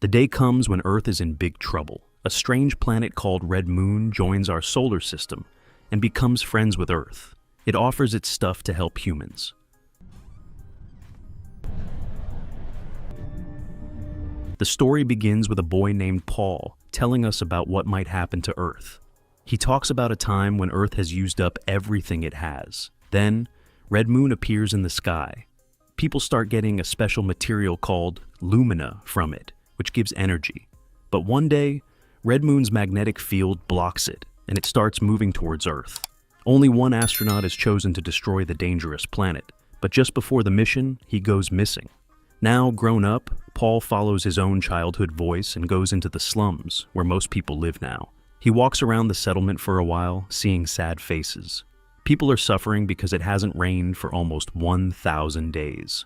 The day comes when Earth is in big trouble. A strange planet called Red Moon joins our solar system and becomes friends with Earth. It offers its stuff to help humans. The story begins with a boy named Paul telling us about what might happen to Earth. He talks about a time when Earth has used up everything it has. Then, Red Moon appears in the sky. People start getting a special material called lumina from it, which gives energy. But one day, Red Moon's magnetic field blocks it, and it starts moving towards Earth. Only one astronaut is chosen to destroy the dangerous planet, but just before the mission, he goes missing. Now, grown up, Paul follows his own childhood voice and goes into the slums, where most people live now. He walks around the settlement for a while, seeing sad faces. People are suffering because it hasn't rained for almost 1,000 days.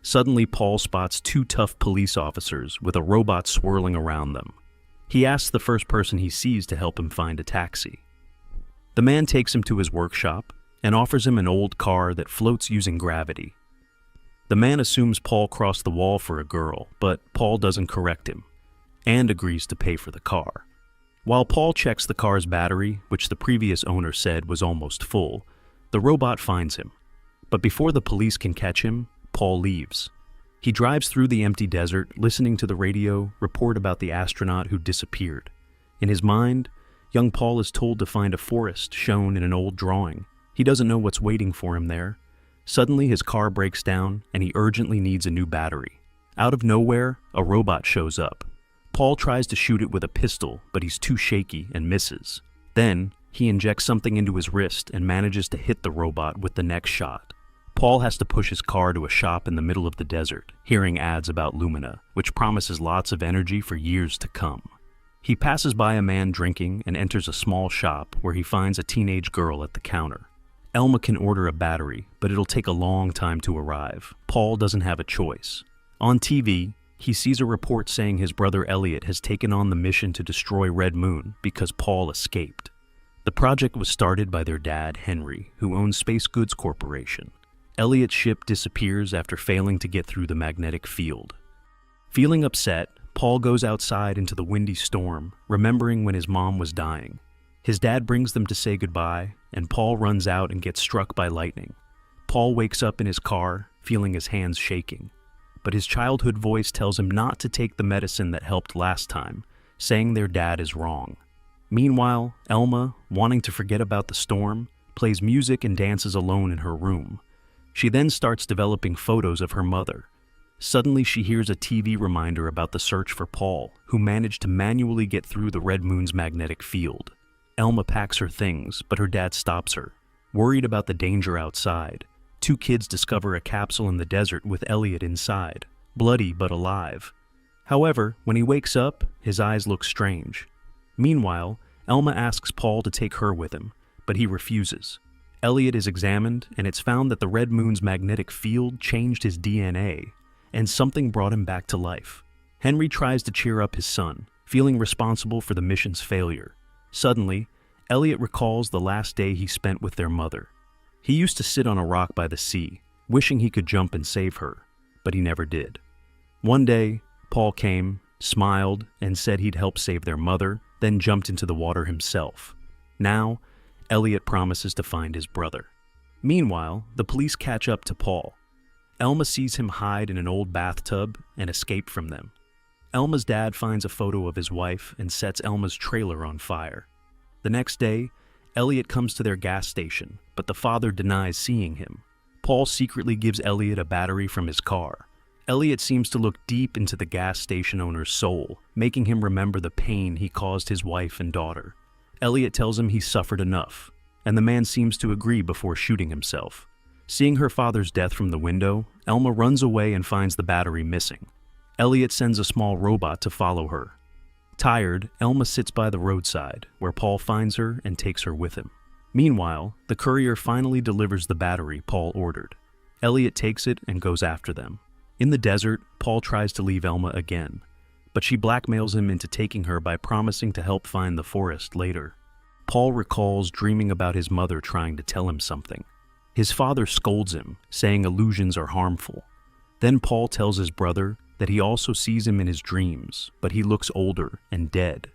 Suddenly, Paul spots two tough police officers with a robot swirling around them. He asks the first person he sees to help him find a taxi. The man takes him to his workshop and offers him an old car that floats using gravity. The man assumes Paul crossed the wall for a girl, but Paul doesn't correct him and agrees to pay for the car. While Paul checks the car's battery, which the previous owner said was almost full, the robot finds him. But before the police can catch him, Paul leaves. He drives through the empty desert, listening to the radio report about the astronaut who disappeared. In his mind, young Paul is told to find a forest shown in an old drawing. He doesn't know what's waiting for him there. Suddenly, his car breaks down, and he urgently needs a new battery. Out of nowhere, a robot shows up. Paul tries to shoot it with a pistol, but he's too shaky and misses. Then, he injects something into his wrist and manages to hit the robot with the next shot. Paul has to push his car to a shop in the middle of the desert, hearing ads about Lumina, which promises lots of energy for years to come. He passes by a man drinking and enters a small shop where he finds a teenage girl at the counter. Elma can order a battery, but it'll take a long time to arrive. Paul doesn't have a choice. On TV, he sees a report saying his brother Elliot has taken on the mission to destroy Red Moon because Paul escaped. The project was started by their dad, Henry, who owns Space Goods Corporation. Elliot's ship disappears after failing to get through the magnetic field. Feeling upset, Paul goes outside into the windy storm, remembering when his mom was dying. His dad brings them to say goodbye, and Paul runs out and gets struck by lightning. Paul wakes up in his car, feeling his hands shaking. But his childhood voice tells him not to take the medicine that helped last time, saying their dad is wrong. Meanwhile, Elma, wanting to forget about the storm, plays music and dances alone in her room. She then starts developing photos of her mother. Suddenly, she hears a TV reminder about the search for Paul, who managed to manually get through the Red Moon's magnetic field. Elma packs her things, but her dad stops her. Worried about the danger outside, two kids discover a capsule in the desert with Elliot inside, bloody but alive. However, when he wakes up, his eyes look strange. Meanwhile, Elma asks Paul to take her with him, but he refuses. Elliot is examined, and it's found that the Red Moon's magnetic field changed his DNA, and something brought him back to life. Henry tries to cheer up his son, feeling responsible for the mission's failure. Suddenly, Elliot recalls the last day he spent with their mother. He used to sit on a rock by the sea, wishing he could jump and save her, but he never did. One day, Paul came, smiled, and said he'd help save their mother, then jumped into the water himself. Now, Elliot promises to find his brother. Meanwhile, the police catch up to Paul. Elma sees him hide in an old bathtub and escape from them. Elma's dad finds a photo of his wife and sets Elma's trailer on fire. The next day, Elliot comes to their gas station, but the father denies seeing him. Paul secretly gives Elliot a battery from his car. Elliot seems to look deep into the gas station owner's soul, making him remember the pain he caused his wife and daughter. Elliot tells him he suffered enough, and the man seems to agree before shooting himself. Seeing her father's death from the window, Elma runs away and finds the battery missing. Elliot sends a small robot to follow her. Tired, Elma sits by the roadside, where Paul finds her and takes her with him. Meanwhile, the courier finally delivers the battery Paul ordered. Elliot takes it and goes after them. In the desert, Paul tries to leave Elma again, but she blackmails him into taking her by promising to help find the forest later. Paul recalls dreaming about his mother trying to tell him something. His father scolds him, saying illusions are harmful. Then Paul tells his brother that he also sees him in his dreams, but he looks older and dead.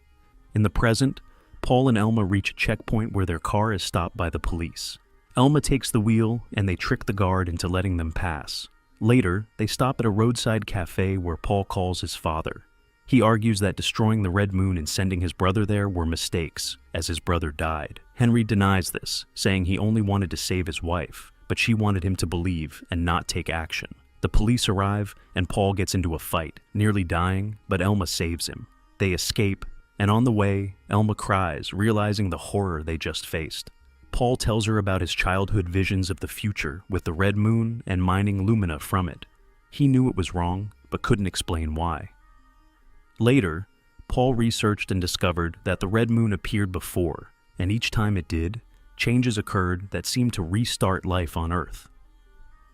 In the present, Paul and Elma reach a checkpoint where their car is stopped by the police. Elma takes the wheel and they trick the guard into letting them pass. Later, they stop at a roadside cafe where Paul calls his father. He argues that destroying the Red Moon and sending his brother there were mistakes, as his brother died. Henry denies this, saying he only wanted to save his wife, but she wanted him to believe and not take action. The police arrive, and Paul gets into a fight, nearly dying, but Elma saves him. They escape, and on the way, Elma cries, realizing the horror they just faced. Paul tells her about his childhood visions of the future with the Red Moon and mining lumina from it. He knew it was wrong, but couldn't explain why. Later, Paul researched and discovered that the Red Moon appeared before, and each time it did, changes occurred that seemed to restart life on Earth.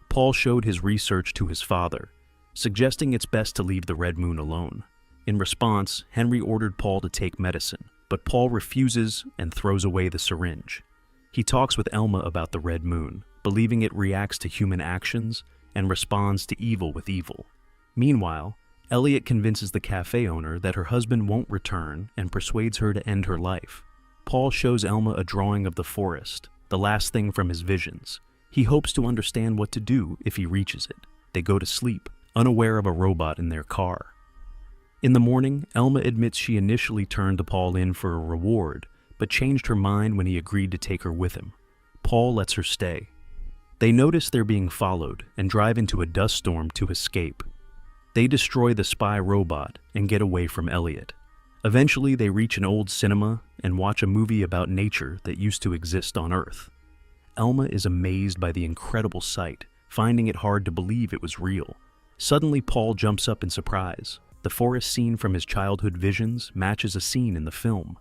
Paul showed his research to his father, suggesting it's best to leave the Red Moon alone. In response, Henry ordered Paul to take medicine, but Paul refuses and throws away the syringe. He talks with Elma about the Red Moon, believing it reacts to human actions and responds to evil with evil. Meanwhile, Elliot convinces the cafe owner that her husband won't return and persuades her to end her life. Paul shows Elma a drawing of the forest, the last thing from his visions. He hopes to understand what to do if he reaches it. They go to sleep, unaware of a robot in their car. In the morning, Elma admits she initially turned to Paul in for a reward, but changed her mind when he agreed to take her with him. Paul lets her stay. They notice they're being followed and drive into a dust storm to escape. They destroy the spy robot and get away from Elliot. Eventually, they reach an old cinema and watch a movie about nature that used to exist on Earth. Elma is amazed by the incredible sight, finding it hard to believe it was real. Suddenly, Paul jumps up in surprise. The forest scene from his childhood visions matches a scene in the film.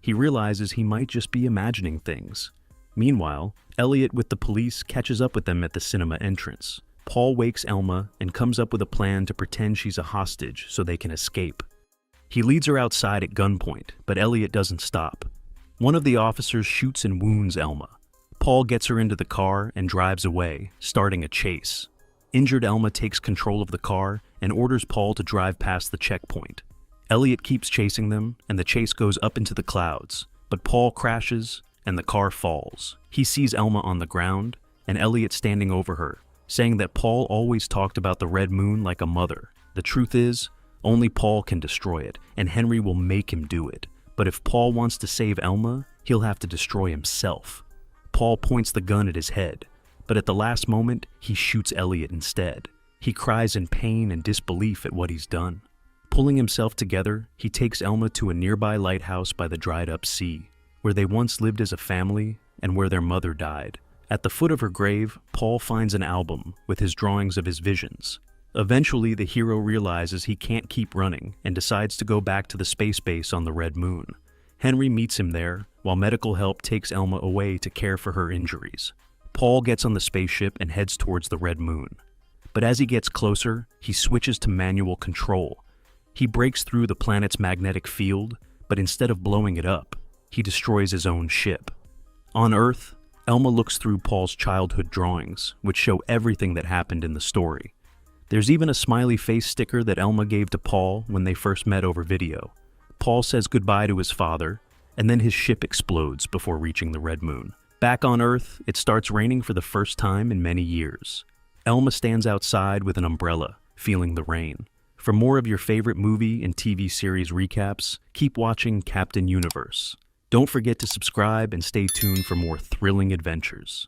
He realizes he might just be imagining things. Meanwhile, Elliot with the police catches up with them at the cinema entrance. Paul wakes Elma and comes up with a plan to pretend she's a hostage so they can escape. He leads her outside at gunpoint, but Elliot doesn't stop. One of the officers shoots and wounds Elma. Paul gets her into the car and drives away, starting a chase. Injured Elma takes control of the car and orders Paul to drive past the checkpoint. Elliot keeps chasing them, and the chase goes up into the clouds, but Paul crashes and the car falls. He sees Elma on the ground and Elliot standing over her, saying that Paul always talked about the Red Moon like a mother. The truth is, only Paul can destroy it, and Henry will make him do it. But if Paul wants to save Elma, he'll have to destroy himself. Paul points the gun at his head, but at the last moment, he shoots Elliot instead. He cries in pain and disbelief at what he's done. Pulling himself together, he takes Elma to a nearby lighthouse by the dried-up sea, where they once lived as a family and where their mother died. At the foot of her grave, Paul finds an album with his drawings of his visions. Eventually, the hero realizes he can't keep running and decides to go back to the space base on the Red Moon. Henry meets him there, while medical help takes Elma away to care for her injuries. Paul gets on the spaceship and heads towards the Red Moon. But as he gets closer, he switches to manual control. He breaks through the planet's magnetic field, but instead of blowing it up, he destroys his own ship. On Earth, Elma looks through Paul's childhood drawings, which show everything that happened in the story. There's even a smiley face sticker that Elma gave to Paul when they first met over video. Paul says goodbye to his father, and then his ship explodes before reaching the Red Moon. Back on Earth, it starts raining for the first time in many years. Elma stands outside with an umbrella, feeling the rain. For more of your favorite movie and TV series recaps, keep watching Captain Universe. Don't forget to subscribe and stay tuned for more thrilling adventures.